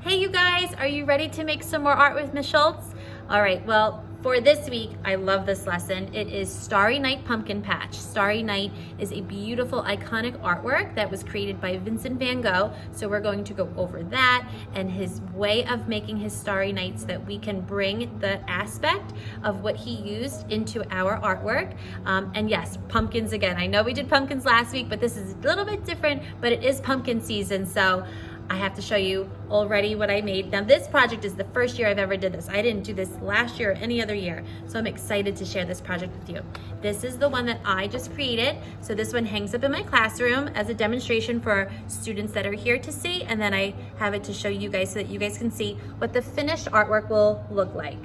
Hey you guys, are you ready to make some more art with Miss Schultz? All right, well, for this week, I love this lesson. It is Starry Night Pumpkin Patch. Starry Night is a beautiful, iconic artwork that was created by Vincent van Gogh. So we're going to go over that and his way of making his Starry Night so that we can bring the aspect of what he used into our artwork. And yes, pumpkins again. I know we did pumpkins last week, but this is a little bit different, but it is pumpkin season. So I have to show you already what I made. Now this project is the first year I've ever did this. I didn't do this last year or any other year, so I'm excited to share this project with you. This is the one that I just created. So this one hangs up in my classroom as a demonstration for students that are here to see, and then I have it to show you guys so that you guys can see what the finished artwork will look like.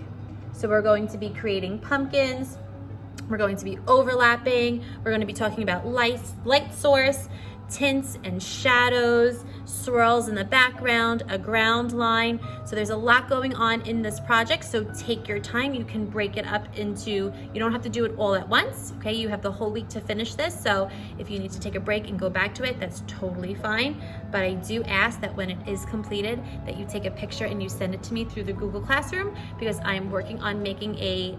So we're going to be creating pumpkins, we're going to be overlapping, we're going to be talking about light source, tints and shadows, swirls in the background, a ground line. So there's a lot going on in this project, so take your time. You can break it up into, you don't have to do it all at once, okay? You have the whole week to finish this, so if you need to take a break and go back to it, that's totally fine. But I do ask that when it is completed, that you take a picture and you send it to me through the Google Classroom, because I'm working on making a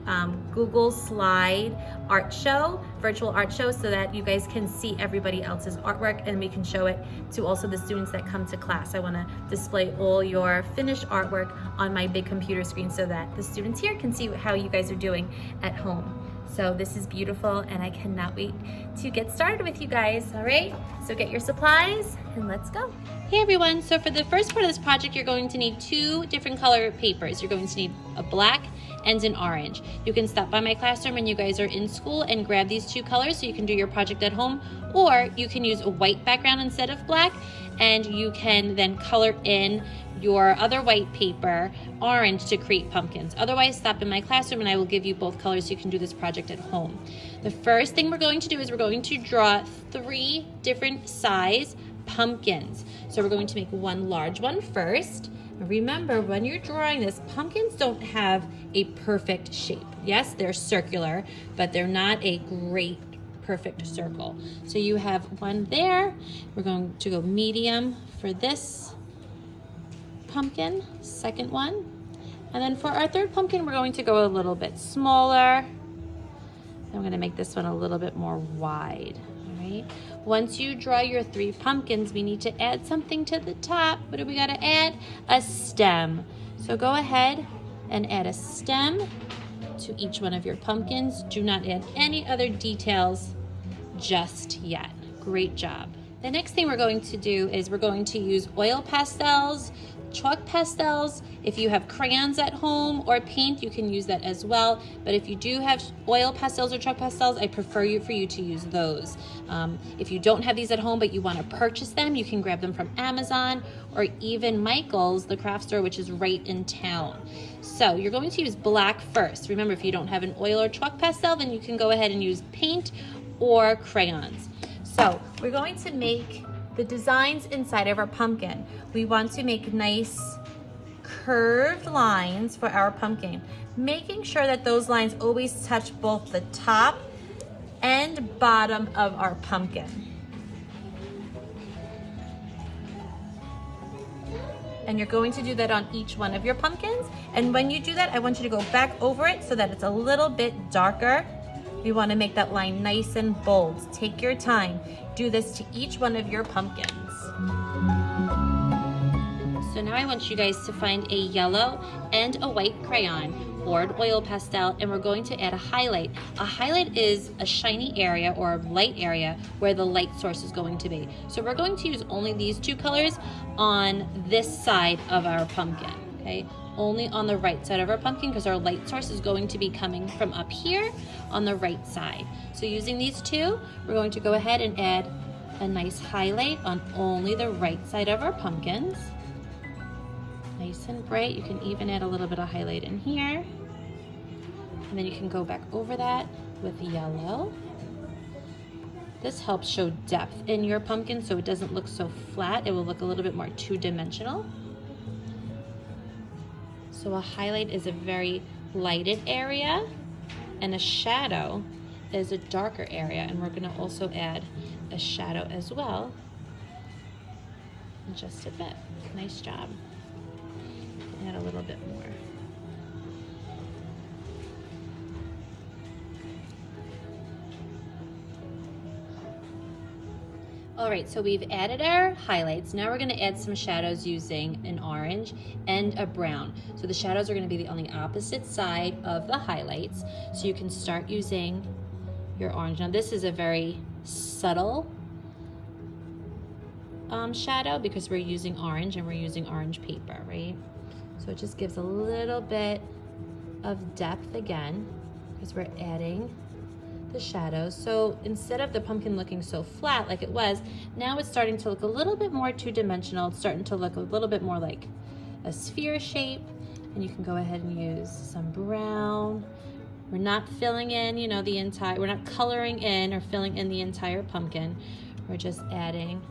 Google Slide art show, virtual art show, so that you guys can see everybody else's artwork and we can show it to also the students that come to class. I want to display all your finished artwork on my big computer screen so that the students here can see how you guys are doing at home. So this is beautiful and I cannot wait to get started with you guys. All right, so get your supplies and let's go. Hey everyone, so for the first part of this project, you're going to need two different color papers. You're going to need a black and an orange. You can stop by my classroom when you guys are in school and grab these two colors so you can do your project at home, or you can use a white background instead of black, and you can then color in your other white paper orange to create pumpkins. Otherwise, stop in my classroom and I will give you both colors so you can do this project at home. The first thing we're going to do is we're going to draw 3 different size pumpkins. So we're going to make one large one first. Remember, when you're drawing this, pumpkins don't have a perfect shape. Yes, they're circular, but they're not a great perfect circle. So you have one there. We're going to go medium for this pumpkin, second one. And then for our third pumpkin, we're going to go a little bit smaller. I'm going to make this one a little bit more wide. All right. Once you draw your 3 pumpkins, we need to add something to the top. What do we got to add? A stem. So go ahead and add a stem to each one of your pumpkins. Do not add any other details just yet. Great job. The next thing we're going to do is we're going to use oil pastels, chalk pastels. If you have crayons at home or paint, you can use that as well. But if you do have oil pastels or chalk pastels, I prefer for you to use those. If you don't have these at home but you want to purchase them, you can grab them from Amazon or even Michael's, the craft store, which is right in town. So you're going to use black first. Remember, if you don't have an oil or chalk pastel, then you can go ahead and use paint or crayons. So we're going to make the designs inside of our pumpkin. We want to make nice curved lines for our pumpkin, making sure that those lines always touch both the top and bottom of our pumpkin. And you're going to do that on each one of your pumpkins. And when you do that, I want you to go back over it so that it's a little bit darker. We want to make that line nice and bold. Take your time. Do this to each one of your pumpkins. So now I want you guys to find a yellow and a white crayon or an oil pastel, and we're going to add a highlight. A highlight is a shiny area or a light area where the light source is going to be. So we're going to use only these 2 colors on this side of our pumpkin, okay? Only on the right side of our pumpkin, because our light source is going to be coming from up here on the right side. So using these 2, we're going to go ahead and add a nice highlight on only the right side of our pumpkins. Nice and bright. You can even add a little bit of highlight in here. And then you can go back over that with yellow. This helps show depth in your pumpkin so it doesn't look so flat. It will look a little bit more 2-dimensional. So a highlight is a very lighted area, and a shadow is a darker area, and we're going to also add a shadow as well in just a bit. Nice job. add a little bit more. All right, so we've added our highlights. Now we're gonna add some shadows using an orange and a brown. So the shadows are gonna be on the opposite side of the highlights. So you can start using your orange. Now this is a very subtle shadow because we're using orange and we're using orange paper, right? So it just gives a little bit of depth again because we're adding the shadows. So instead of the pumpkin looking so flat like it was, now it's starting to look a little bit more two-dimensional. It's starting to look a little bit more like a sphere shape. And you can go ahead and use some brown. We're not filling in, you know, we're not coloring in or filling in the entire pumpkin. We're just adding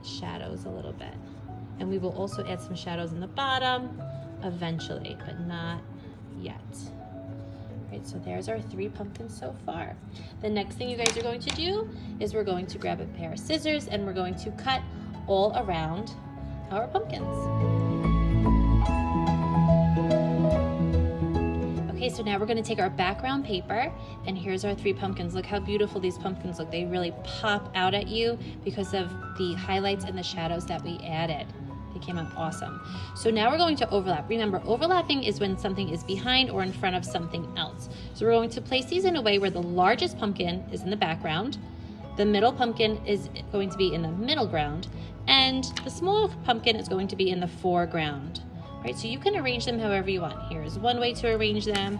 shadows a little bit. And we will also add some shadows in the bottom eventually, but not yet. Right, so there's our 3 pumpkins so far. The next thing you guys are going to do is we're going to grab a pair of scissors and we're going to cut all around our pumpkins. Okay, so now we're gonna take our background paper and here's our 3 pumpkins. Look how beautiful these pumpkins look. They really pop out at you because of the highlights and the shadows that we added. They came out awesome. So now we're going to overlap. Remember, overlapping is when something is behind or in front of something else. So we're going to place these in a way where the largest pumpkin is in the background, the middle pumpkin is going to be in the middle ground, and the small pumpkin is going to be in the foreground. Right, so you can arrange them however you want. Here's one way to arrange them.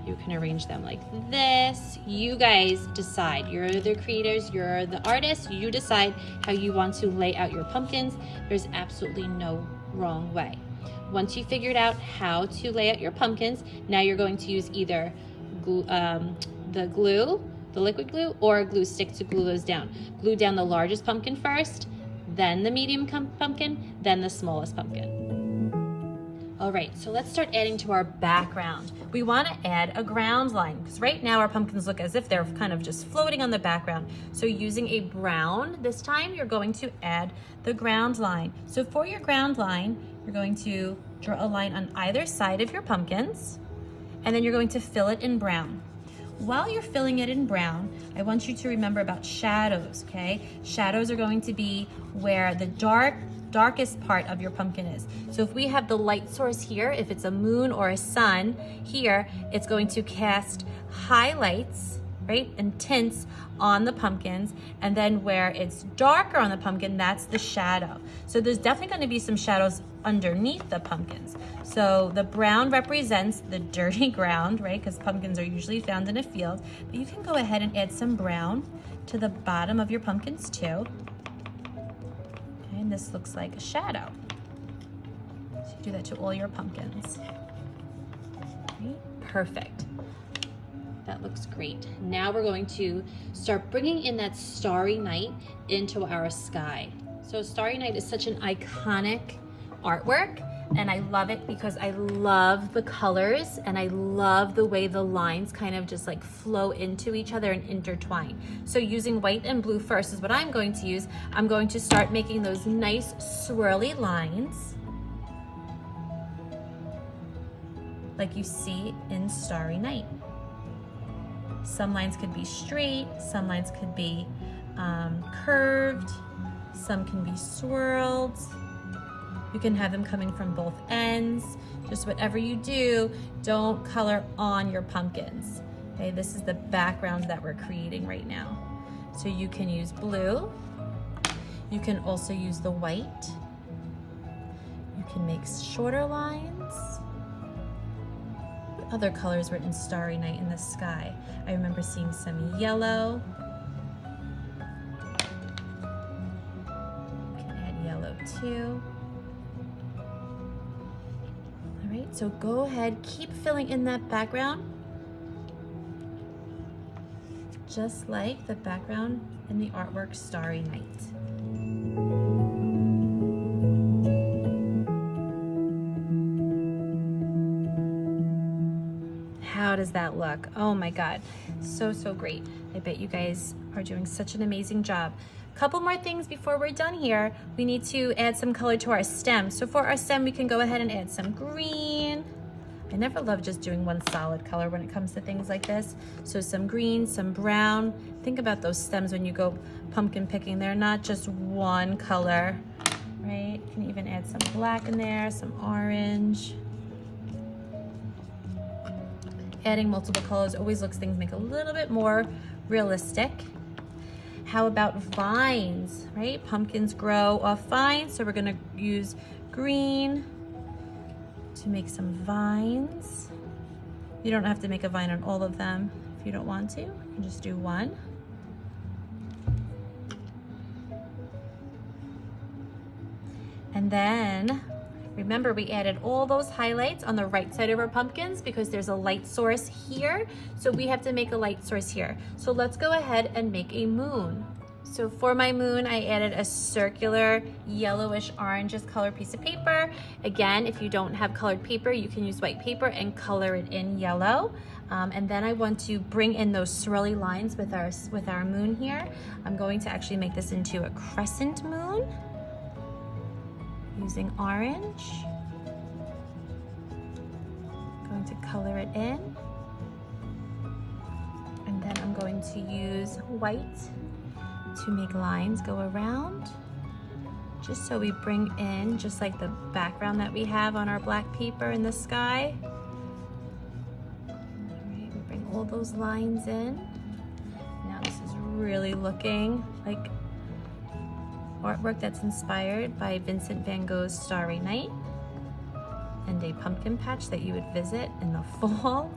You can arrange them like this. You guys decide. You're the creators, you're the artists. You decide how you want to lay out your pumpkins. There's absolutely no wrong way. Once you figured out how to lay out your pumpkins, now you're going to use either the liquid glue, or a glue stick to glue those down. Glue down the largest pumpkin first, then the medium pumpkin, then the smallest pumpkin. All right, so let's start adding to our background. We want to add a ground line because right now our pumpkins look as if they're kind of just floating on the background. So using a brown, this time you're going to add the ground line. So for your ground line, you're going to draw a line on either side of your pumpkins, and then you're going to fill it in brown. While you're filling it in brown, I want you to remember about shadows, okay? Shadows are going to be where the darkest part of your pumpkin is. So if we have the light source here, if it's a moon or a sun here, it's going to cast highlights, right, and tints on the pumpkins, and then where it's darker on the pumpkin, that's the shadow. So there's definitely going to be some shadows underneath the pumpkins. So the brown represents the dirty ground, right, because pumpkins are usually found in a field, but you can go ahead and add some brown to the bottom of your pumpkins too. And this looks like a shadow. So you do that to all your pumpkins. Right? Perfect. That looks great. Now we're going to start bringing in that starry night into our sky. So Starry Night is such an iconic artwork, and I love it because I love the colors and I love the way the lines kind of just like flow into each other and intertwine. So using white and blue first is what I'm going to use. I'm going to start making those nice swirly lines like you see in Starry Night. Some lines could be straight, some lines could be curved, some can be swirled. You can have them coming from both ends. Just whatever you do, don't color on your pumpkins. Okay, this is the background that we're creating right now. So you can use blue. You can also use the white. You can make shorter lines. What other colors were in Starry Night in the sky? I remember seeing some yellow. You can add yellow too. All right, so go ahead, keep filling in that background, just like the background in the artwork Starry Night. How does that look? Oh my God, so great. I bet you guys are doing such an amazing job. Couple more things before we're done here. We need to add some color to our stem. So for our stem, we can go ahead and add some green. I never love just doing one solid color when it comes to things like this. So some green, some brown. Think about those stems when you go pumpkin picking. They're not just one color, right? You can even add some black in there, some orange. Adding multiple colors always looks things make a little bit more realistic. How about vines, right? Pumpkins grow off vines, so we're gonna use green to make some vines. You don't have to make a vine on all of them if you don't want to. You can just do one. And then, remember we added all those highlights on the right side of our pumpkins because there's a light source here. So we have to make a light source here. So let's go ahead and make a moon. So for my moon, I added a circular yellowish orangish color piece of paper. Again, if you don't have colored paper, you can use white paper and color it in yellow. And then I want to bring in those swirly lines with our moon here. I'm going to actually make this into a crescent moon using orange. Going to color it in. And then I'm going to use white to make lines go around, just so we bring in just like the background that we have on our black paper in the sky. All right, we bring all those lines in. Now this is really looking like artwork that's inspired by Vincent van Gogh's Starry Night and a pumpkin patch that you would visit in the fall.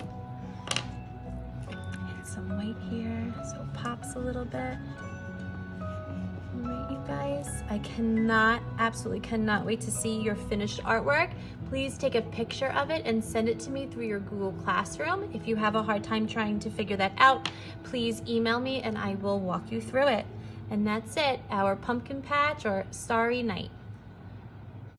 Add some white here so it pops a little bit. All right, you guys, I absolutely cannot wait to see your finished artwork. Please take a picture of it and send it to me through your Google Classroom. If you have a hard time trying to figure that out, please email me and I will walk you through it. And that's it, our pumpkin patch or Starry Night.